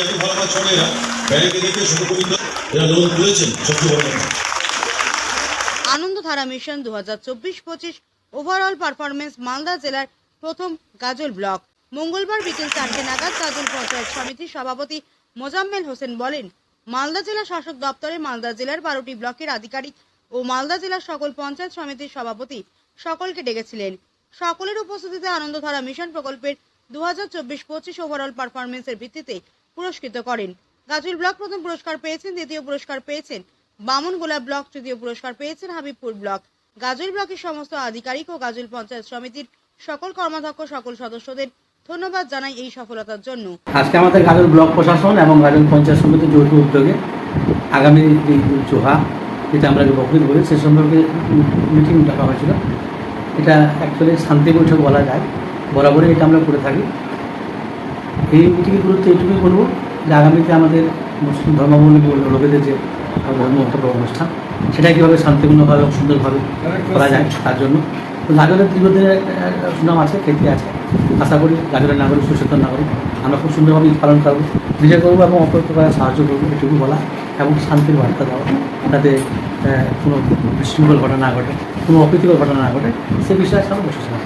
এত ভালো কাজ করে এরা ব্যাংকে দেখে শুভকবিতা এরা লোন তুলেছেন সবচেয়ে বড় কথা। Anandadhara mission 2024-25 overall performance Malda জেলার প্রথম গাজল ব্লক। মঙ্গলবার বিকেল 4টে নাগাদ গাজল পঞ্চায়েত সমিতির সভাপতি মোজাম্মেল হোসেন বলেন, মালদা জেলা শাসক দপ্তরে মালদা জেলার 12টি ব্লকের আধিকারিক ও মালদা জেলার সকল পঞ্চায়েত সমিতির সভাপতি সকলকে ডেকেছিলেন। সকলের উপস্থিতিতে আনন্দধারা মিশন প্রকল্পের 2024-25 ওভারঅল পারফরমেন্সের ভিত্তিতে পুরস্কৃত করেন। গাজল ব্লক প্রথম পুরস্কার পেয়েছেন, দ্বিতীয় পুরস্কার পেয়েছেন বামনগোলা ব্লক, তৃতীয় পুরস্কার পেয়েছেন হাবিবপুর ব্লক। গাজল ব্লকের সমস্ত আধিকারিক ও গাজল পঞ্চায়েত সমিতির সকল কর্মাধ্যক্ষ সকল সদস্যদের ধন্যবাদ জানাই এই সফলতার জন্য। আজকে আমাদের গাজল ব্লক প্রশাসন এবং গাজল পঞ্চায়েত সমিতির যৌথ উদ্যোগে আগামী যে চোহা যেটা আমরা বকরিদ বলি সে সম্পর্কে মিটিং ডাকা হয়েছিল। এটা অ্যাকচুয়ালি শান্তি বৈঠক বলা যায়, বরাবরই এটা আমরা করে থাকি। এই মিটিংয়ের গুরুত্ব এইটুকুই বলবো যে আগামীতে আমাদের মুসলিম ধর্মাবলম্বী লোকেদের যে ধর্ম অনুষ্ঠান সেটা কীভাবে শান্তিপূর্ণভাবে এবং সুন্দরভাবে করা যায় তার জন্য গাজলের দীর্ঘদিনের সুনাম আছে, খ্যাতি আছে। আশা করি গাজলের নাগরিক সচেতন নাগরিক আমরা খুব সুন্দরভাবে পালন করবো, নিজে করবো এবং অপরকে করার সাহায্য করবো, এটুকু বলা এবং শান্তির বার্তা দেওয়া, যাতে কোনো বিশৃঙ্খল ঘটনা না ঘটে, কোনো অপ্রীতিকর ঘটনা না ঘটে সে বিষয়ে আমরা বসেছিলাম।